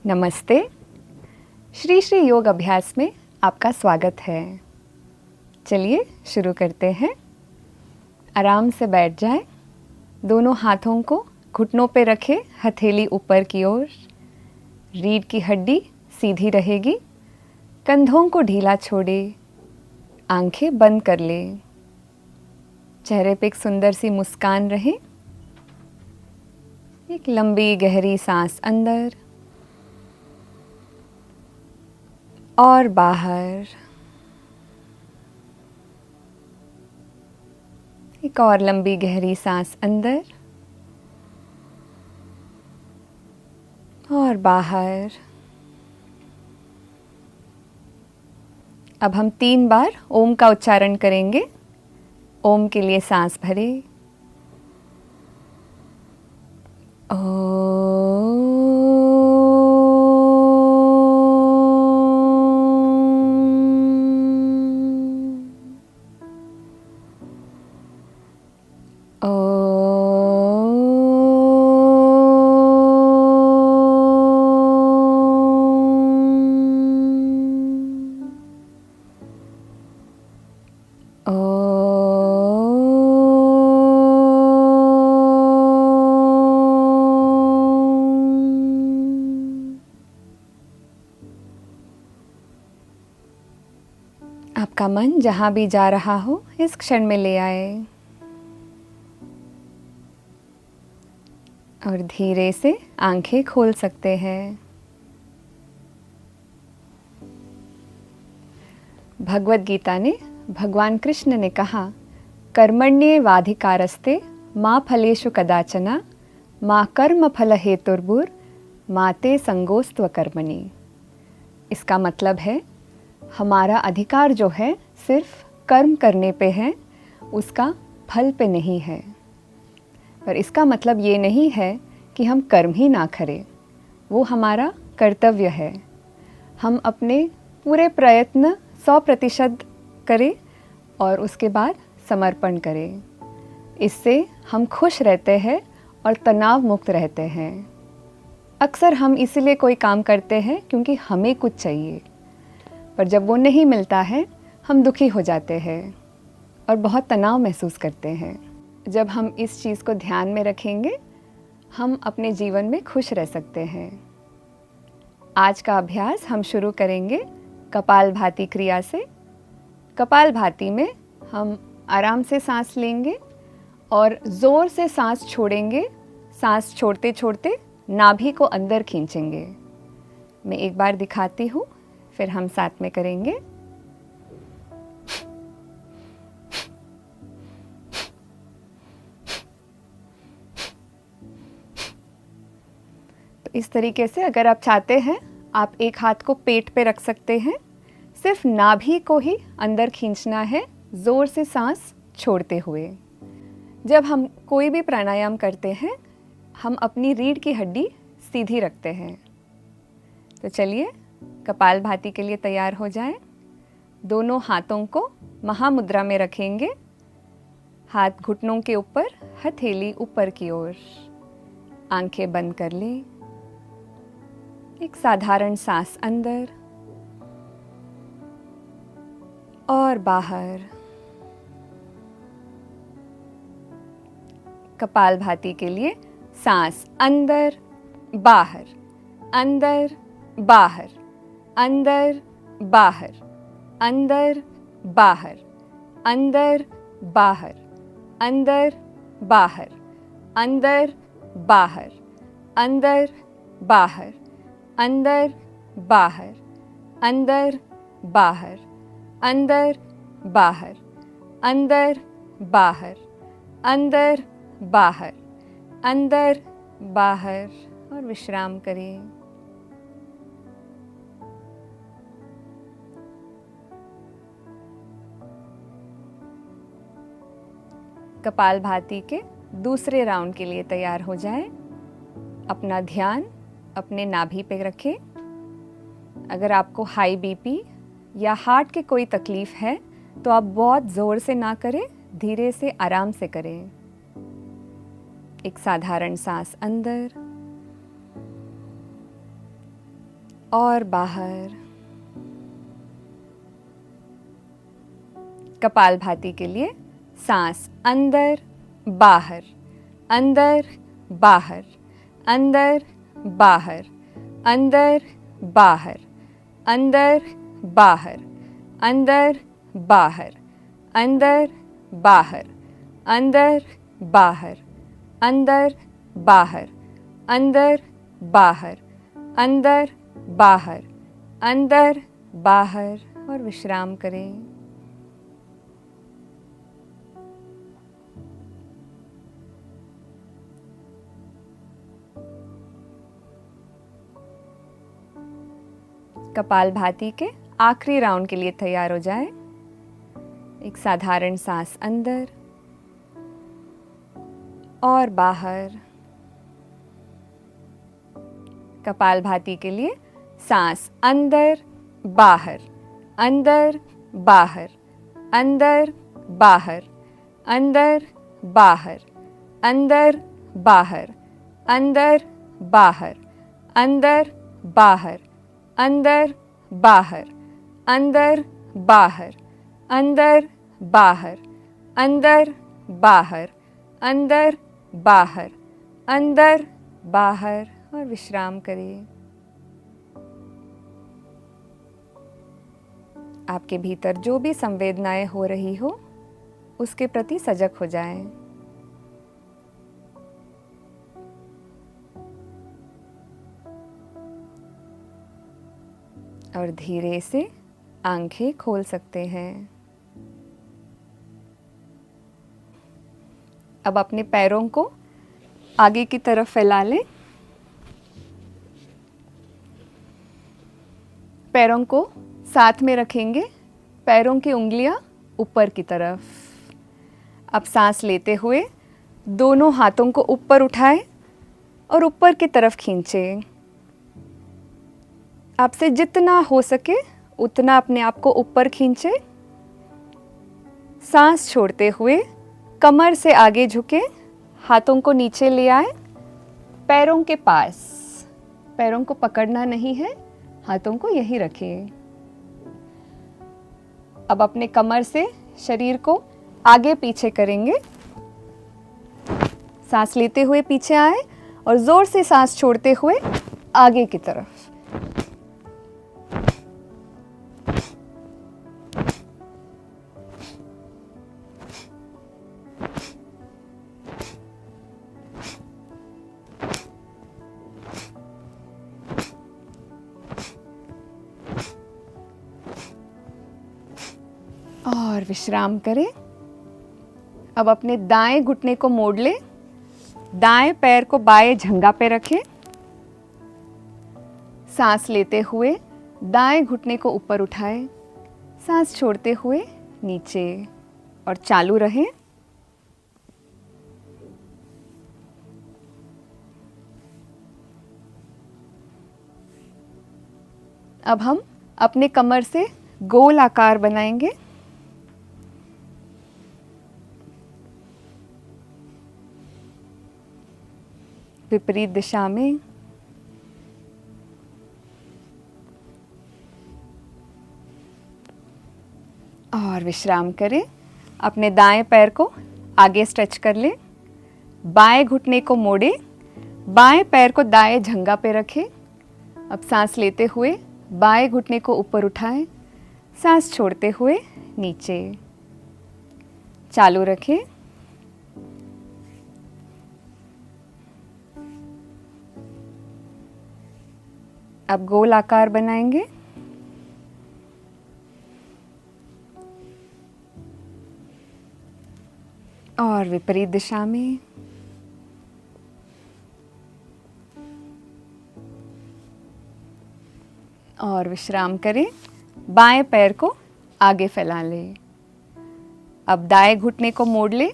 नमस्ते। श्री श्री योग अभ्यास में आपका स्वागत है। चलिए शुरू करते हैं। आराम से बैठ जाएं। दोनों हाथों को घुटनों पे रखें, हथेली ऊपर की ओर। रीढ़ की हड्डी सीधी रहेगी। कंधों को ढीला छोड़े, आंखें बंद कर लें। चेहरे पे एक सुंदर सी मुस्कान रहे। एक लंबी गहरी सांस अंदर और बाहर। एक और लंबी गहरी सांस अंदर और बाहर। अब हम 3 बार ओम का उच्चारण करेंगे। ओम के लिए सांस भरें। आपका मन जहाँ भी जा रहा हो इस क्षण में ले आए और धीरे से आंखें खोल सकते हैं। भगवद गीता ने भगवान कृष्ण ने कहा, कर्मण्येवाधिकारस्ते मा फलेषु कदाचन मा कर्म फल हेतुर्भुर मा ते संगोस्त्व कर्मणि। इसका मतलब है हमारा अधिकार जो है सिर्फ कर्म करने पे है, उसका फल पे नहीं है। पर इसका मतलब ये नहीं है कि हम कर्म ही ना करें, वो हमारा कर्तव्य है। हम अपने पूरे प्रयत्न 100% करें और उसके बाद समर्पण करें। इससे हम खुश रहते हैं और तनाव मुक्त रहते हैं। अक्सर हम इसीलिए कोई काम करते हैं क्योंकि हमें कुछ चाहिए, पर जब वो नहीं मिलता है हम दुखी हो जाते हैं और बहुत तनाव महसूस करते हैं। जब हम इस चीज़ को ध्यान में रखेंगे हम अपने जीवन में खुश रह सकते हैं। आज का अभ्यास हम शुरू करेंगे कपालभाति क्रिया से। कपालभाति में हम आराम से सांस लेंगे और ज़ोर से सांस छोड़ेंगे। सांस छोड़ते छोड़ते नाभि को अंदर खींचेंगे। मैं एक बार दिखाती हूँ, फिर हम साथ में करेंगे। तो इस तरीके से अगर आप चाहते हैं आप एक हाथ को पेट पे रख सकते हैं। सिर्फ नाभि को ही अंदर खींचना है, जोर से सांस छोड़ते हुए। जब हम कोई भी प्राणायाम करते हैं हम अपनी रीढ़ की हड्डी सीधी रखते हैं। तो चलिए कपालभाति के लिए तैयार हो जाएं। दोनों हाथों को महामुद्रा में रखेंगे। हाथ घुटनों के ऊपर, हथेली ऊपर की ओर। आंखें बंद कर लें। एक साधारण सांस अंदर और बाहर। कपालभाति के लिए सांस अंदर बाहर, अंदर बाहर, अंदर बाहर, अंदर बाहर, अंदर बाहर, अंदर बाहर, अंदर बाहर, अंदर बाहर, अंदर बाहर, अंदर बाहर, अंदर बाहर, अंदर बाहर, अंदर बाहर, अंदर बाहर। और विश्राम करें। कपालभाति के दूसरे राउंड के लिए तैयार हो जाएं। अपना ध्यान अपने नाभि पे रखें। अगर आपको हाई बीपी या हार्ट की कोई तकलीफ है तो आप बहुत ज़ोर से ना करें, धीरे से आराम से करें। एक साधारण सांस अंदर और बाहर। कपालभाति के लिए सांस अंदर बाहर, अंदर बाहर, अंदर बाहर, अंदर बाहर, अंदर बाहर, अंदर बाहर, अंदर बाहर, अंदर बाहर, अंदर बाहर, अंदर बाहर, अंदर बाहर, अंदर बाहर। और विश्राम करें। कपालभाति के आखिरी राउंड के लिए तैयार हो जाए। एक साधारण सांस अंदर और बाहर। कपालभाति के लिए सांस अंदर बाहर, अंदर बाहर, अंदर बाहर, अंदर बाहर, अंदर बाहर, अंदर बाहर, अंदर बाहर, अंदर बाहर, अंदर बाहर, अंदर बाहर, अंदर बाहर, अंदर बाहर, अंदर बाहर। और विश्राम करिए। आपके भीतर जो भी संवेदनाएं हो रही हो उसके प्रति सजग हो जाएं। और धीरे से आंखें खोल सकते हैं। अब अपने पैरों को आगे की तरफ फैला लें। पैरों को साथ में रखेंगे, पैरों की उंगलियां ऊपर की तरफ। अब सांस लेते हुए दोनों हाथों को ऊपर उठाएं और ऊपर की तरफ खींचें। आपसे जितना हो सके उतना अपने आप को ऊपर खींचें। सांस छोड़ते हुए कमर से आगे झुके, हाथों को नीचे ले आए, पैरों के पास। पैरों को पकड़ना नहीं है, हाथों को यहीं रखें। अब अपने कमर से शरीर को आगे पीछे करेंगे। सांस लेते हुए पीछे आए और जोर से सांस छोड़ते हुए आगे की तरफ। और विश्राम करें। अब अपने दाएं घुटने को मोड़ लें, दाएं पैर को बाएं जंघा पे रखें। सांस लेते हुए दाएं घुटने को ऊपर उठाएं, सांस छोड़ते हुए नीचे और चालू रहें। अब हम अपने कमर से गोल आकार बनाएंगे। विपरीत दिशा में। और विश्राम करें। अपने दाएं पैर को आगे स्ट्रेच कर लें, बाएं घुटने को मोड़ें, बाएं पैर को दाएं जंघा पे रखें। अब सांस लेते हुए बाएं घुटने को ऊपर उठाएं, सांस छोड़ते हुए नीचे। चालू रखें। अब गोल आकार बनाएंगे। और विपरीत दिशा में। और विश्राम करें। बाएं पैर को आगे फैला लें। अब दाएं घुटने को मोड़ लें,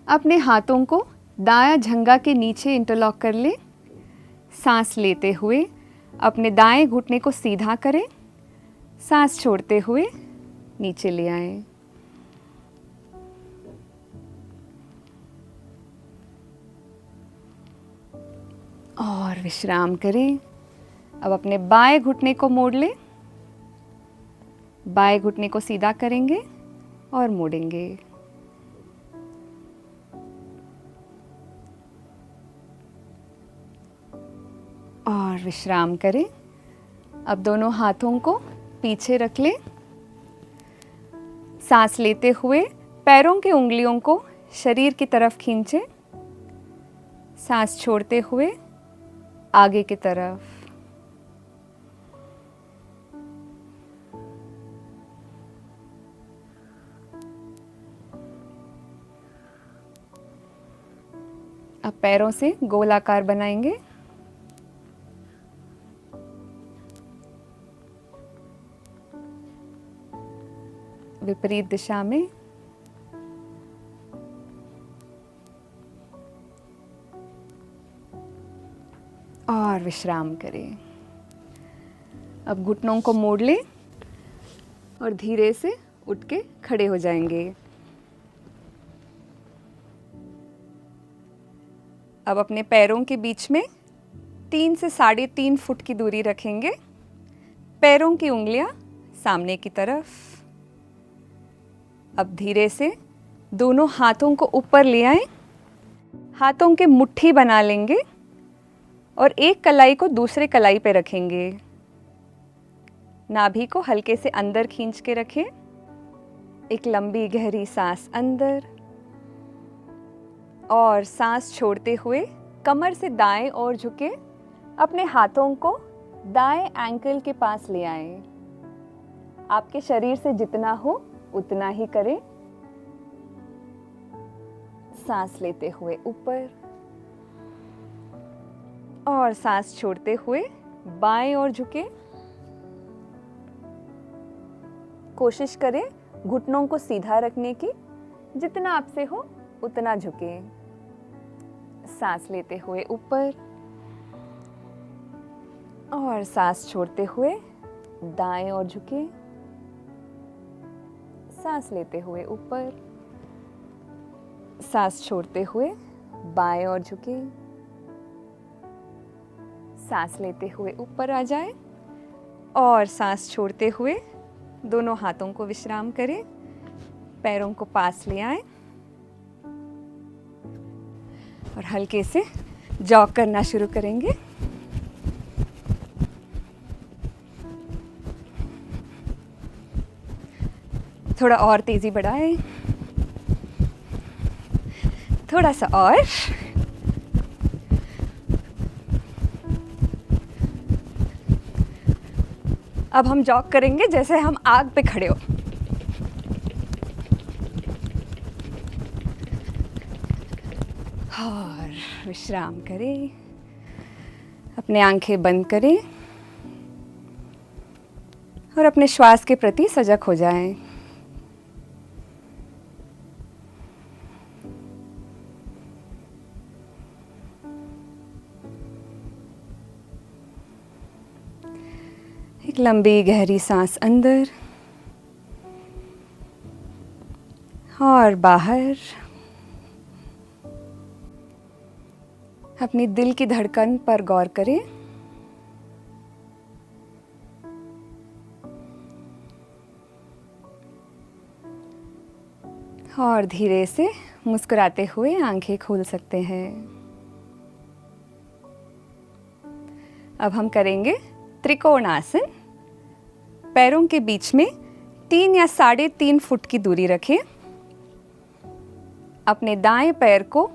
अपने हाथों को दायां जंघा के नीचे इंटरलॉक कर लें। सांस लेते हुए अपने दाएं घुटने को सीधा करें, सांस छोड़ते हुए नीचे ले आएं। और विश्राम करें। अब अपने बाएं घुटने को मोड़ लें, बाएं घुटने को सीधा करेंगे और मोड़ेंगे। और विश्राम करें। अब दोनों हाथों को पीछे रख लें। सांस लेते हुए पैरों की उंगलियों को शरीर की तरफ खींचें। सांस छोड़ते हुए आगे की तरफ। अब पैरों से गोलाकार बनाएंगे। विपरीत दिशा में। और विश्राम करें। अब घुटनों को मोड़ लें और धीरे से उठ के खड़े हो जाएंगे। अब अपने पैरों के बीच में 3 से 3.5 फुट की दूरी रखेंगे। पैरों की उंगलियां सामने की तरफ। अब धीरे से दोनों हाथों को ऊपर ले आएं। हाथों के मुट्ठी बना लेंगे और एक कलाई को दूसरे कलाई पे रखेंगे। नाभि को हल्के से अंदर खींच के रखें। एक लंबी गहरी सांस अंदर और सांस छोड़ते हुए कमर से दाएं ओर झुके अपने हाथों को दाएं एंकल के पास ले आएं। आपके शरीर से जितना हो उतना ही करें। सांस लेते हुए ऊपर और सांस छोड़ते हुए बाएं ओर झुके। कोशिश करें घुटनों को सीधा रखने की, जितना आपसे हो उतना झुके। सांस लेते हुए ऊपर और सांस छोड़ते हुए दाएं ओर झुके। सांस लेते हुए ऊपर, सांस छोड़ते हुए बाएं ओर झुके। सांस लेते हुए ऊपर आ जाए और सांस छोड़ते हुए दोनों हाथों को विश्राम करें। पैरों को पास ले आएं और हल्के से जॉग करना शुरू करेंगे। थोड़ा और तेजी बढ़ाएं, थोड़ा सा और। अब हम जॉग करेंगे जैसे हम आग पे खड़े हो। और विश्राम करें। अपने आंखें बंद करें और अपने श्वास के प्रति सजग हो जाएं। एक लंबी गहरी सांस अंदर और बाहर। अपनी दिल की धड़कन पर गौर करें। और धीरे से मुस्कुराते हुए आंखें खोल सकते हैं। अब हम करेंगे त्रिकोण आसन। पैरों के बीच में 3 या 3.5 फुट की दूरी रखें। अपने दाएं पैर को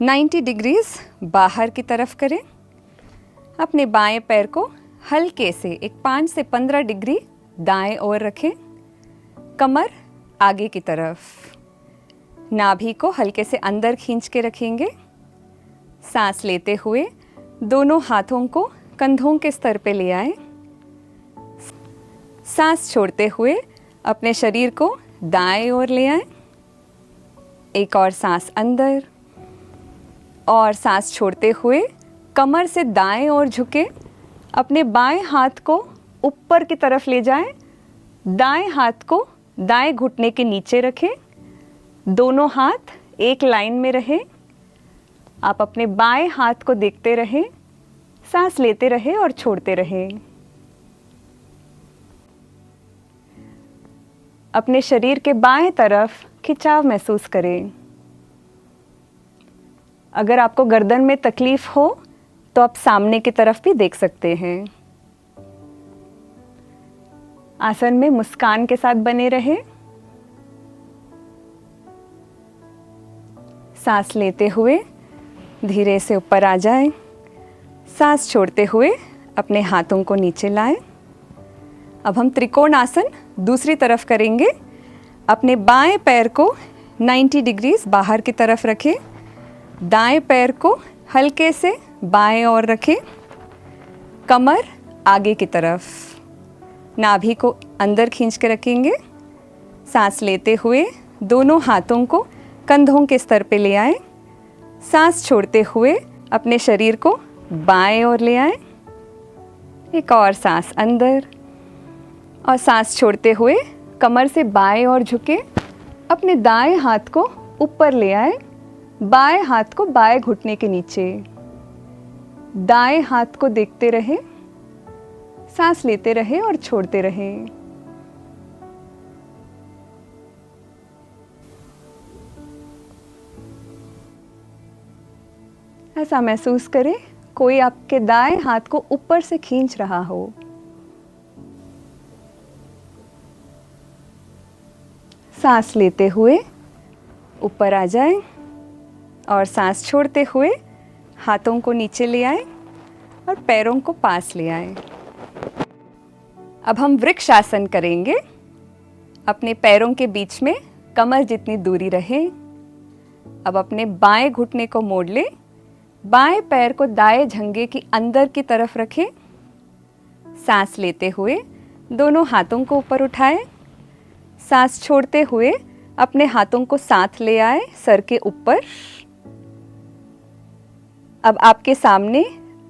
90 डिग्रीज बाहर की तरफ करें। अपने बाएं पैर को हल्के से एक 5 से 15 डिग्री दाएं ओर रखें। कमर आगे की तरफ। नाभि को हल्के से अंदर खींच के रखेंगे। सांस लेते हुए दोनों हाथों को कंधों के स्तर पे ले आए। सांस छोड़ते हुए अपने शरीर को दाएं ओर ले आए। एक और सांस अंदर और सांस छोड़ते हुए कमर से दाएं ओर झुके अपने बाएं हाथ को ऊपर की तरफ ले जाएं। दाएं हाथ को दाएं घुटने के नीचे रखें। दोनों हाथ एक लाइन में रहें। आप अपने बाएं हाथ को देखते रहें। सांस लेते रहे और छोड़ते रहे। अपने शरीर के बाएं तरफ खिंचाव महसूस करें। अगर आपको गर्दन में तकलीफ हो तो आप सामने की तरफ भी देख सकते हैं। आसन में मुस्कान के साथ बने रहे। सांस लेते हुए धीरे से ऊपर आ जाएं। सांस छोड़ते हुए अपने हाथों को नीचे लाएं। अब हम त्रिकोण आसन दूसरी तरफ करेंगे। अपने बाएं पैर को 90 डिग्रीज बाहर की तरफ रखें। दाएं पैर को हल्के से बाएं ओर रखें। कमर आगे की तरफ, नाभि को अंदर खींच के रखेंगे। सांस लेते हुए दोनों हाथों को कंधों के स्तर पे ले आए। सांस छोड़ते हुए अपने शरीर को बाएं ओर ले आए। एक और सांस अंदर, और सांस छोड़ते हुए कमर से बाएं ओर झुके। अपने दाएं हाथ को ऊपर ले आए। बाएं हाथ को बाएं घुटने के नीचे। दाएं हाथ को देखते रहे। सांस लेते रहे और छोड़ते रहे। ऐसा महसूस करें कोई आपके दाएं हाथ को ऊपर से खींच रहा हो। सांस लेते हुए ऊपर आ जाएं और सांस छोड़ते हुए हाथों को नीचे ले आए और पैरों को पास ले आए। अब हम वृक्ष आसन करेंगे। अपने पैरों के बीच में कमर जितनी दूरी रहे। अब अपने बाएं घुटने को मोड़ ले। बाएं पैर को दाएं झंगे की अंदर की तरफ रखें। सांस लेते हुए दोनों हाथों को ऊपर उठाएं। सांस छोड़ते हुए अपने हाथों को साथ ले आए सर के ऊपर। अब आपके सामने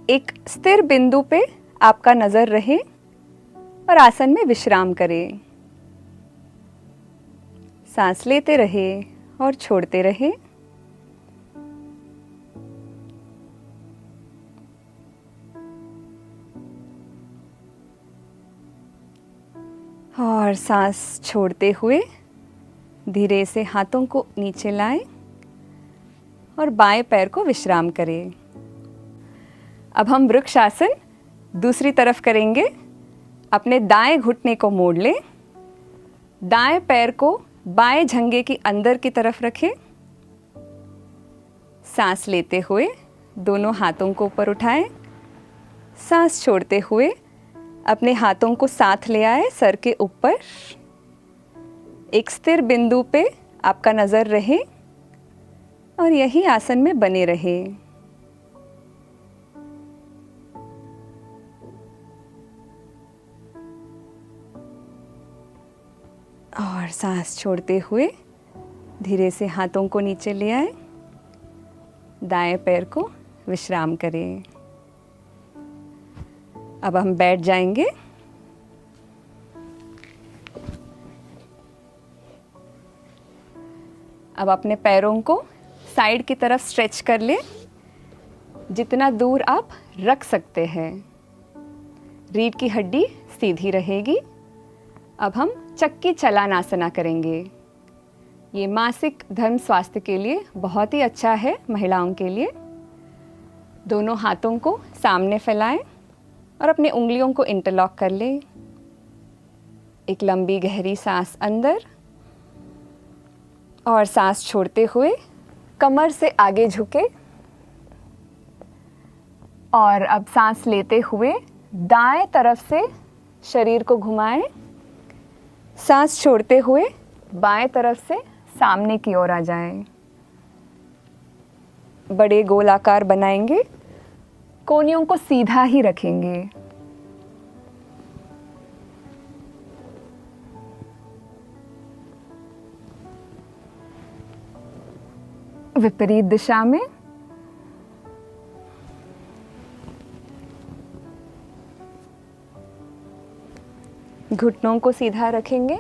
एक स्थिर बिंदु पे आपका नजर रहे और आसन में विश्राम करें। सांस लेते रहे और छोड़ते रहे। और सांस छोड़ते हुए धीरे से हाथों को नीचे लाएं और बाएं पैर को विश्राम करें। अब हम वृक्ष आसन दूसरी तरफ करेंगे। अपने दाएं घुटने को मोड़ लें। दाएं पैर को बाएं झंगे की अंदर की तरफ रखें। सांस लेते हुए दोनों हाथों को ऊपर उठाएं। सांस छोड़ते हुए अपने हाथों को साथ ले आए सर के ऊपर। एक स्थिर बिंदु पे आपका नजर रहे और यही आसन में बने रहे। और सांस छोड़ते हुए धीरे से हाथों को नीचे ले आए। दाएं पैर को विश्राम करें। अब हम बैठ जाएंगे। अब अपने पैरों को साइड की तरफ स्ट्रेच कर लें, जितना दूर आप रख सकते हैं। रीढ़ की हड्डी सीधी रहेगी। अब हम चक्की चलान आसना करेंगे। ये मासिक धर्म स्वास्थ्य के लिए बहुत ही अच्छा है, महिलाओं के लिए। दोनों हाथों को सामने फैलाएं और अपने उंगलियों को इंटरलॉक कर लें। एक लंबी गहरी सांस अंदर और सांस छोड़ते हुए कमर से आगे झुके। और अब सांस लेते हुए दाएं तरफ से शरीर को घुमाएं। सांस छोड़ते हुए बाएं तरफ से सामने की ओर आ जाएं। बड़े गोलाकार बनाएंगे। कोहनियों को सीधा ही रखेंगे। विपरीत दिशा में घुटनों को सीधा रखेंगे।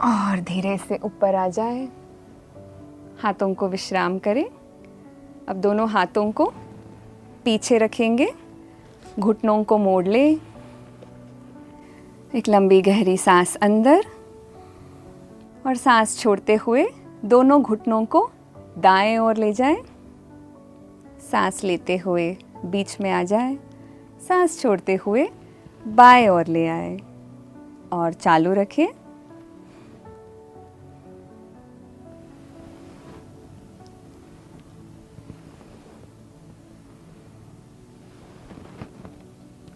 और धीरे से ऊपर आ जाए। हाथों को विश्राम करें। अब दोनों हाथों को पीछे रखेंगे, घुटनों को मोड़ लें। एक लंबी गहरी सांस अंदर और सांस छोड़ते हुए दोनों घुटनों को दाएं ओर ले जाएं। सांस लेते हुए बीच में आ जाए, सांस छोड़ते हुए बाएं ओर ले आए और चालू रखें।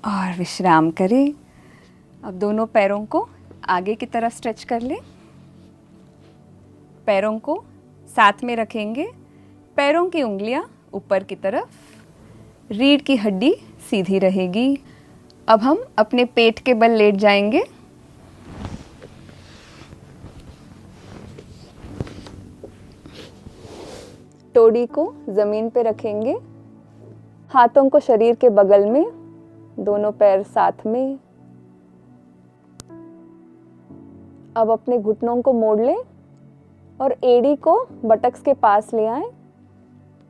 और विश्राम करें। अब दोनों पैरों को आगे की तरफ स्ट्रेच कर लें। पैरों को साथ में रखेंगे, पैरों की उंगलियां ऊपर की तरफ, रीढ़ की हड्डी सीधी रहेगी। अब हम अपने पेट के बल लेट जाएंगे। टोड़ी को जमीन पे रखेंगे, हाथों को शरीर के बगल में, दोनों पैर साथ में। अब अपने घुटनों को मोड़ लें और एड़ी को बटक्स के पास ले आएं।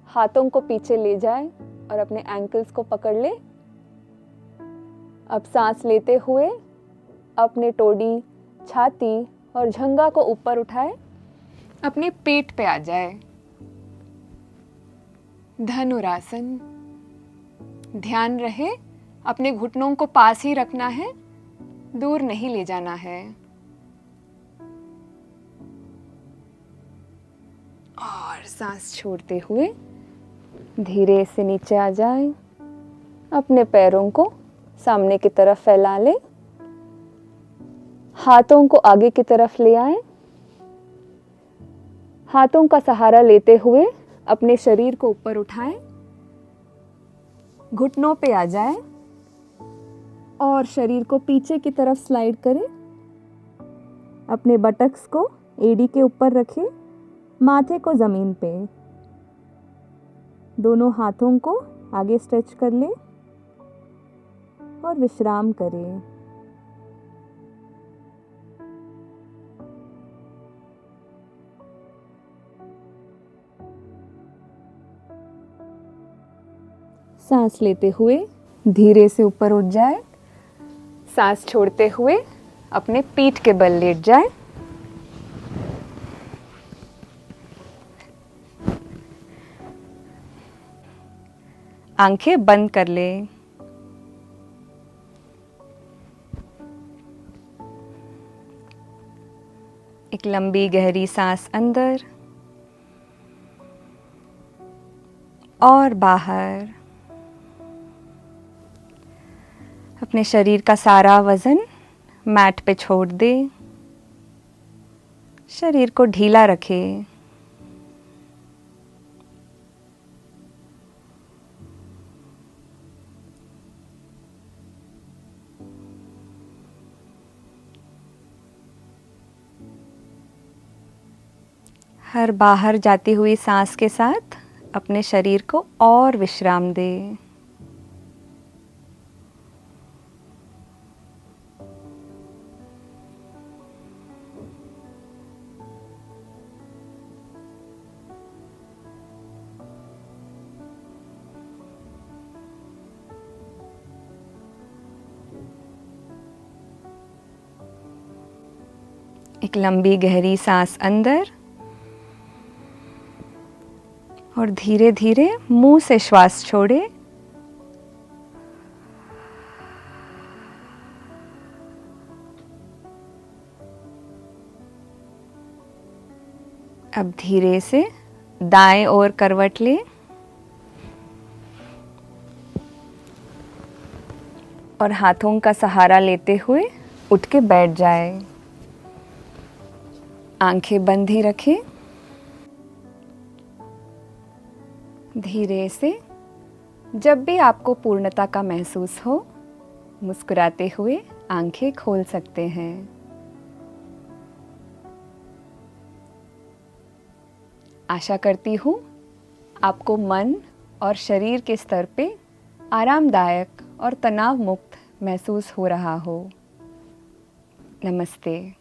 हाथों को पीछे ले जाएं और अपने एंकल्स को पकड़ लें। अब सांस लेते हुए अपने टोडी, छाती और झंगा को ऊपर उठाएं। अपने पेट पे आ जाए। धनुरासन। ध्यान रहे अपने घुटनों को पास ही रखना है, दूर नहीं ले जाना है। और सांस छोड़ते हुए धीरे से नीचे आ जाए। अपने पैरों को सामने की तरफ फैला लें, हाथों को आगे की तरफ ले आए। हाथों का सहारा लेते हुए अपने शरीर को ऊपर उठाएं, घुटनों पे आ जाए और शरीर को पीछे की तरफ स्लाइड करें। अपने बटक्स को एड़ी के ऊपर रखें, माथे को जमीन पे। दोनों हाथों को आगे स्ट्रेच कर लें और विश्राम करें। सांस लेते हुए धीरे से ऊपर उठ जाए। सांस छोड़ते हुए अपने पीठ के बल लेट जाए। आंखें बंद कर लें। एक लंबी गहरी सांस अंदर और बाहर। अपने शरीर का सारा वजन मैट पे छोड़ दे। शरीर को ढीला रखें। हर बाहर जाती हुई सांस के साथ अपने शरीर को और विश्राम दें। एक लंबी गहरी सांस अंदर और धीरे धीरे मुंह से श्वास छोड़े। अब धीरे से दाएं ओर करवट ले और हाथों का सहारा लेते हुए उठ के बैठ जाए। आंखें बंद ही रखें। धीरे से जब भी आपको पूर्णता का महसूस हो, मुस्कुराते हुए आंखें खोल सकते हैं। आशा करती हूँ आपको मन और शरीर के स्तर पे आरामदायक और तनाव मुक्त महसूस हो रहा हो। नमस्ते।